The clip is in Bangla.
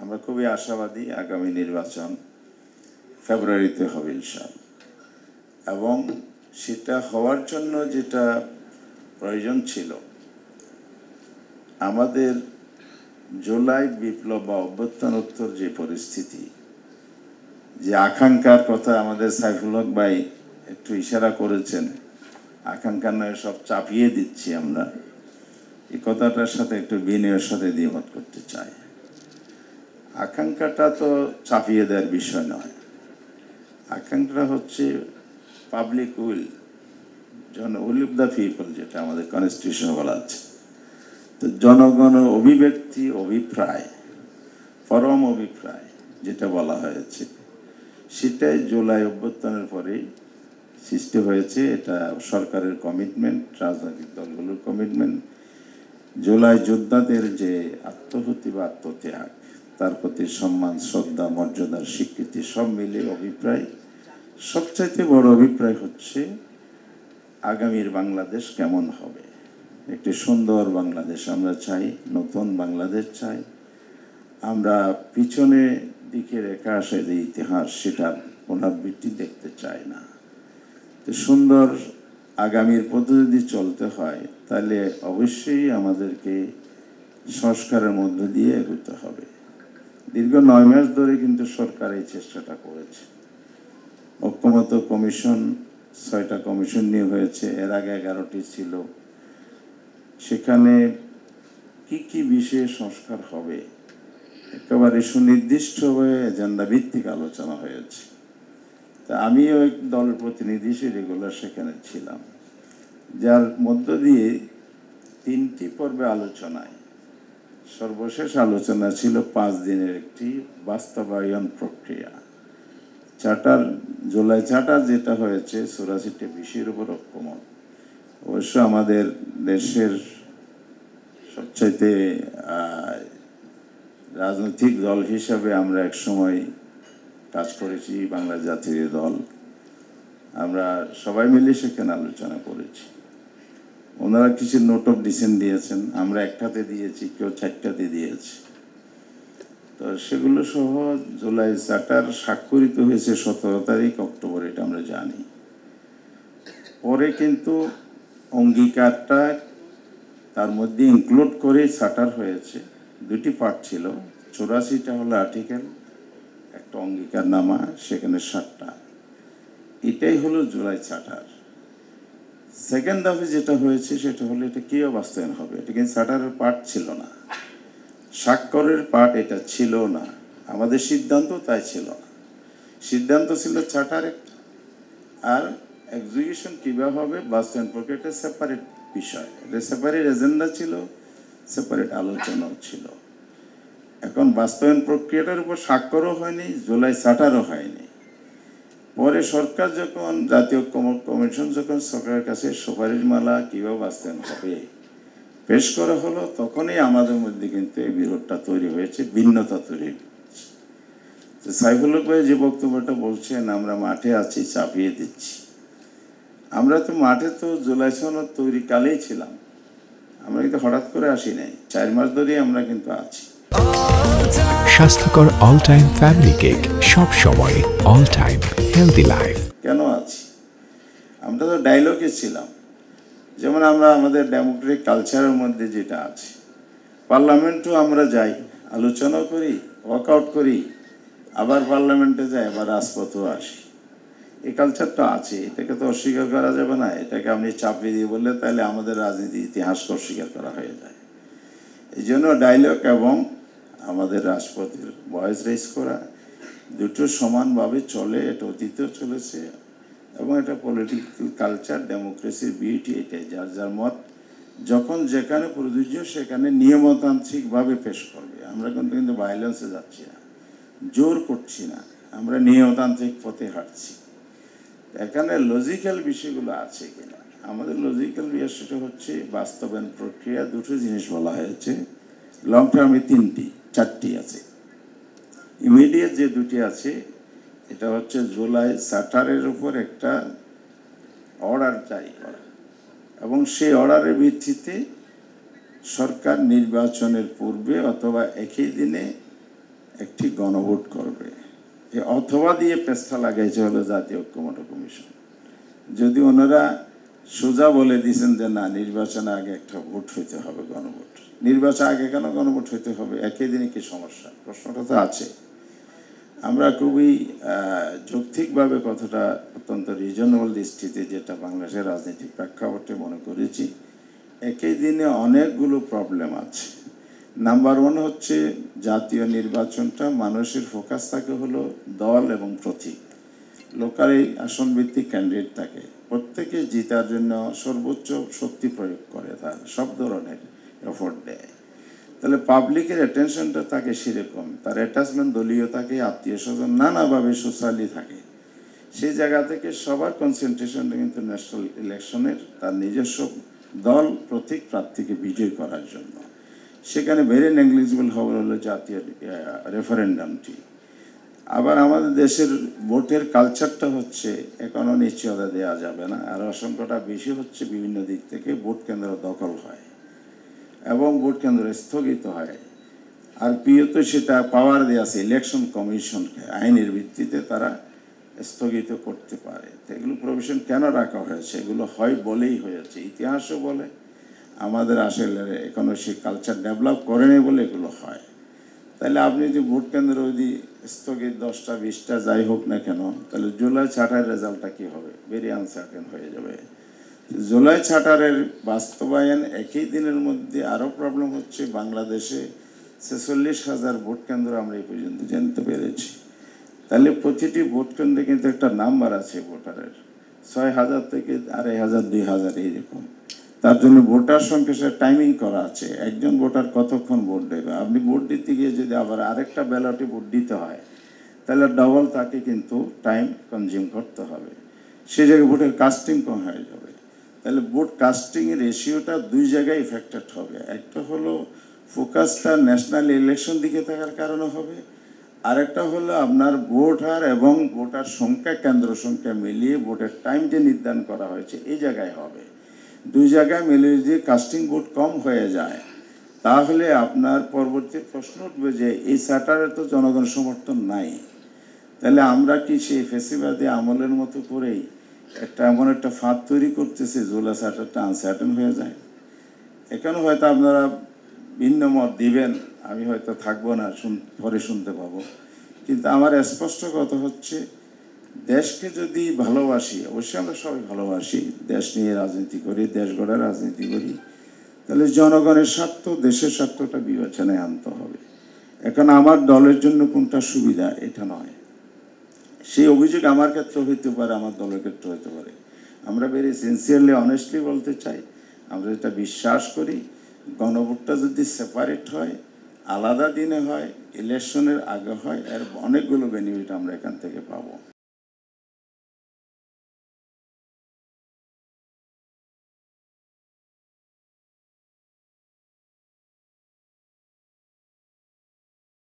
আমরা খুবই আশাবাদী আগামী নির্বাচন ফেব্রুয়ারিতে হবে ইনশাআল্লাহ। এবং সেটা হওয়ার জন্য যেটা প্রয়োজন ছিল, আমাদের জুলাই বিপ্লব বা অভ্যুত্থানোত্তর যে পরিস্থিতি, যে আকাঙ্ক্ষার কথা আমাদের সাইফুল হক ভাই একটু ইশারা করেছেন, আকাঙ্ক্ষা নয় সব চাপিয়ে দিচ্ছি আমরা, এই কথাটার সাথে একটু বিনয়ের সাথে দ্বিমত করতে চাই। আকাঙ্ক্ষাটা তো চাপিয়ে দেওয়ার বিষয় নয়, আকাঙ্ক্ষাটা হচ্ছে public will, will of the people, যেটা আমাদের কনস্টিটিউশন বলা আছে। তো জনগণের অভিব্যক্তি, অভিপ্রায়, পরম অভিপ্রায় যেটা বলা হয়েছে, সেটাই জুলাই অভ্যুত্থানের পরেই সৃষ্টি হয়েছে। এটা সরকারের কমিটমেন্ট, রাজনৈতিক দলগুলোর কমিটমেন্ট। জুলাই যোদ্ধাদের যে আত্মহুতি বা আত্মত্যাগ, তার প্রতি সম্মান, শ্রদ্ধা, মর্যাদার স্বীকৃতি সব মিলে অভিপ্রায়। সবচাইতে বড় অভিপ্রায় হচ্ছে আগামীর বাংলাদেশ কেমন হবে। একটি সুন্দর বাংলাদেশ আমরা চাই, নতুন বাংলাদেশ চাই। আমরা পিছনে দিকে রেখে আসে যে ইতিহাস, সেটার পুনরাবৃত্তি দেখতে চাই না। তো সুন্দর আগামীর পথে যদি চলতে হয়, তাহলে অবশ্যই আমাদেরকে সংস্কারের মধ্য দিয়ে এগোতে হবে। দীর্ঘ 9 মাস ধরে কিন্তু সরকার এই চেষ্টাটা করেছে। ঐক্যমত্য কমিশন 6টা কমিশন নিয়ে হয়েছে, এর আগে 11টি ছিল। সেখানে কি কি বিষয়ে সংস্কার হবে একেবারে সুনির্দিষ্টভাবে এজেন্ডা ভিত্তিক আলোচনা হয়েছে। তা আমিও এক দলের প্রতিনিধি হিসেবে রেগুলার সেখানে ছিলাম, যার মধ্য দিয়ে 3টি পর্বে আলোচনায় সর্বশেষ আলোচনা ছিল 5 দিনের একটি বাস্তবায়ন প্রক্রিয়া। জুলাই চার্টার যেটা হয়েছে 84টি বিষয়ের উপর ঐক্যমত। অবশ্য আমাদের দেশের সবচাইতে রাজনৈতিক দল হিসাবে আমরা এক সময় কাজ করেছি, বাংলা জাতীয় দল। আমরা সবাই মিলে সেখানে আলোচনা করেছি। ওনারা কিছু নোট অফ ডিসেন্ট দিয়েছেন, আমরা একটাতে দিয়েছি, কেউ 4টাতে দিয়েছে। তো সেগুলো সহ জুলাই চার্টার স্বাক্ষরিত হয়েছে 17 তারিখ অক্টোবর, এটা আমরা জানি। পরে কিন্তু অঙ্গীকারটা তার মধ্যে ইনক্লুড করে চার্টার হয়েছে। 2টি পার্ট ছিল, 84টা হলো আর্টিকেল, একটা অঙ্গীকারনামা, সেখানে 7টা। এটাই হলো জুলাই চার্টার। সেকেন্ড দফে যেটা হয়েছে সেটা হলো এটা কি বাস্তবায়ন হবে, এটা কিন্তু চার্টারের পার্ট ছিল না, স্বাক্ষরের পার্ট এটা ছিল না। আমাদের সিদ্ধান্ত তাই ছিল না, সিদ্ধান্ত ছিল চার্টার একটা, আর এক্সিকিউশন কীভাবে হবে, বাস্তবায়ন প্রক্রিয়াটা সেপারেট বিষয়, এটা সেপারেট এজেন্ডা ছিল, সেপারেট আলোচনাও ছিল। এখন বাস্তবায়ন প্রক্রিয়াটার উপর স্বাক্ষরও হয়নি, জুলাই চার্টারও হয়নি। পরে সরকার যখন জাতীয় কমিশন যখন সরকারের কাছে সুপারিশ মালা কীভাবে বাস্তবায়ন হবে পেশ করা হলো, তখনই আমাদের মধ্যে কিন্তু এই বিরোধটা তৈরি হয়েছে, ভিন্নতা তৈরি হয়েছে। তো সাইফুল হক ভাই যে বক্তব্যটা বলছেন আমরা মাঠে আছি, চাপিয়ে দিচ্ছি, আমরা তো মাঠে তো জুলাই সনদ তৈরি কালেই ছিলাম, আমরা কিন্তু হঠাৎ করে আসি নাই, 4 মাস ধরেই আমরা কিন্তু আছি। স্বাস্থ্যকর অল টাইম ফ্যামিলি কেক, সব সময় অল টাইম হেলদি লাইফ। কেন আছি? আমরা তো ডায়লগে ছিলাম, যেমন আমরা আমাদের ডেমোক্রেটিক কালচারের মধ্যে যেটা আছে, পার্লামেন্টও আমরা যাই, আলোচনা করি, ওয়ার্কআউট করি, আবার পার্লামেন্টে যাই, আবার রাজপথেও আসি। এই কালচারটা আছে, এটাকে তো অস্বীকার করা যাবে না। এটাকে আপনি চাপিয়ে দিয়ে বললে তাহলে আমাদের রাজনীতি ইতিহাসকে অস্বীকার করা হয়ে যায়। এই জন্য ডায়লগ এবং আমাদের রাজপথের ভয়েস রেজ করা দুটো সমানভাবে চলে, এটা অতীতেও চলেছে। এবং এটা পলিটিক্যাল কালচার, ডেমোক্রেসির বিউটি এটাই, যার যার মত যখন যেখানে প্রযোজ্য সেখানে নিয়মতান্ত্রিকভাবে পেশ করবে। আমরা কিন্তু ভায়োলেন্সে যাচ্ছি না, জোর করছি না, আমরা নিয়মতান্ত্রিক পথে হাঁটছি। এখানে লজিক্যাল বিষয়গুলো আছে কিনা, আমাদের লজিক্যাল বিষয়টা হচ্ছে বাস্তবায়ন প্রক্রিয়া। 2টো জিনিস বলা হয়েছে, লং টার্মে 4টি আছে, ইমিডিয়েট যে 2টি আছে এটা হচ্ছে জুলাই চার্টারের উপর একটা অর্ডার জারি করা, এবং সেই অর্ডারের ভিত্তিতে সরকার নির্বাচনের পূর্বে অথবা একই দিনে গণভোট করবে, এই অথবা দিয়ে পেস্তা লাগাইছে হলো জাতীয় ঐক্যমত্য কমিশন। যদি ওনারা সোজা বলে দিয়েছেন যে না, নির্বাচনের আগে একটা ভোট হইতে হবে, গণভোট, নির্বাচন আগে কেন গণভোট হইতে হবে, একই দিনে কি সমস্যা? প্রশ্নটা তো আছে। আমরা খুবই যৌক্তিকভাবে কথাটা অত্যন্ত রিজনেবল দৃষ্টিতে, যেটা বাংলাদেশের রাজনৈতিক প্রেক্ষাপটে মনে করেছি, একই দিনে অনেকগুলো প্রবলেম আছে। নাম্বার ওয়ান হচ্ছে জাতীয় নির্বাচনটা মানুষের ফোকাস থাকে হলো দল এবং প্রতীক। লোকাল এই আসন ভিত্তিক ক্যান্ডিডেট থাকে, প্রত্যেকে জিতার জন্য সর্বোচ্চ শক্তি প্রয়োগ করে, তার সব ধরনের এফোর্ট দেয়। তাহলে পাবলিকের অ্যাটেনশনটা থাকে সেরকম, তার অ্যাটাচমেন্ট দলীয় থাকে, আত্মীয় স্বজন নানাভাবে সোশ্যালি থাকে। সেই জায়গা থেকে সবার কনসেন্ট্রেশনটা কিন্তু ন্যাশনাল ইলেকশনের, তার নিজস্ব দল প্রতীক প্রার্থীকে বিজয় করার জন্য। সেখানে ভেরি নেগলিজিবল হবে হলো জাতীয় রেফারেন্ডামটি। আবার আমাদের দেশের ভোটের কালচারটা হচ্ছে এখনও নিশ্চয়তা দেওয়া যাবে না, আর আশঙ্কাটা বেশি হচ্ছে বিভিন্ন দিক থেকে ভোট কেন্দ্র দখল হয় এবং ভোট কেন্দ্র স্থগিত হয়। আর তো সেটা পাওয়ার দেওয়া আছে ইলেকশন কমিশনকে, আইনের ভিত্তিতে তারা স্থগিত করতে পারে। তো এগুলো প্রভিশন কেন রাখা হয়েছে? এগুলো হয় বলেই হয়েছে, ইতিহাসও বলে, আমাদের আসলে এখনো সেই কালচার ডেভেলপ করেনি বলে এগুলো হয়। তাহলে আপনি যদি ভোট কেন্দ্র যদি স্থগিত 10টা 20টা যাই হোক না কেন, তাহলে জুলাই 6 রেজাল্টটা কী হবে? ভেরি আনসার্টেন হয়ে যাবে। জুলাই 6 বাস্তবায়ন একই দিনের মধ্যে আরও প্রবলেম হচ্ছে। বাংলাদেশে 46,000 ভোট কেন্দ্র আমরা এই পর্যন্ত জানতে পেরেছি। তাহলে প্রতিটি ভোট কেন্দ্রে কিন্তু একটা নাম্বার আছে ভোটারের, 6,000 থেকে 2,500 2,000 এইরকম। তার জন্য ভোটার সংখ্যা টাইমিং করা আছে, একজন ভোটার কতক্ষণ ভোট দেবে। আপনি ভোট দিতে গিয়ে যদি আবার আরেকটা ব্যালটে ভোট দিতে হয়, তাহলে ডবল তাকে কিন্তু টাইম কনজিউম করতে হবে। সে জায়গায় ভোটের কাস্টিং কম হয়ে যাবে। তাহলে ভোট কাস্টিংয়ের রেশিওটা দুই জায়গায় ইফেক্টেড হবে। একটা হলো ফোকাসটা ন্যাশনাল ইলেকশন দিকে থাকার কারণে হবে, আরেকটা হলো আপনার ভোটার এবং ভোটার সংখ্যা, কেন্দ্র সংখ্যা মিলিয়ে ভোটের টাইম যে নির্ধারণ করা হয়েছে এই জায়গায় হবে। দুই জায়গায় মিলে যদি কাস্টিং ভোট কম হয়ে যায়, তাহলে আপনার পরবর্তী প্রশ্ন উঠবে যে এই স্যাটারে তো জনগণের সমর্থন নাই, তাহলে আমরা কি সেই ফেসিবাদী আমলের মতো করেই এমন একটা ফাঁদ তৈরি করতেছি জুলাই স্যাটারটা আনসার্টেন হয়ে যায়। এখানে হয়তো আপনারা ভিন্ন মত দিবেন, আমি হয়তো থাকবো না, পরে শুনতে পাবো। কিন্তু আমার স্পষ্ট কথা হচ্ছে, দেশকে যদি ভালোবাসি, অবশ্যই আমরা সবাই ভালোবাসি, দেশ নিয়ে রাজনীতি করি, দেশ গড়ার রাজনীতি করি, তাহলে জনগণের স্বার্থ, দেশের স্বার্থটা বিবেচনায় আনতে হবে। এখন আমার দলের জন্য কোনটা সুবিধা এটা নয়, সেই অভিযোগ আমার ক্ষেত্রে হইতে পারে, আমার দলের ক্ষেত্রে হইতে পারে। আমরা ভেরি সিনসিয়ারলি অনেস্টলি বলতে চাই, আমরা যেটা বিশ্বাস করি, গণভোটটা যদি সেপারেট হয়, আলাদা দিনে হয়, ইলেকশনের আগে হয়, এর অনেকগুলো বেনিফিট আমরা এখান থেকে পাবো।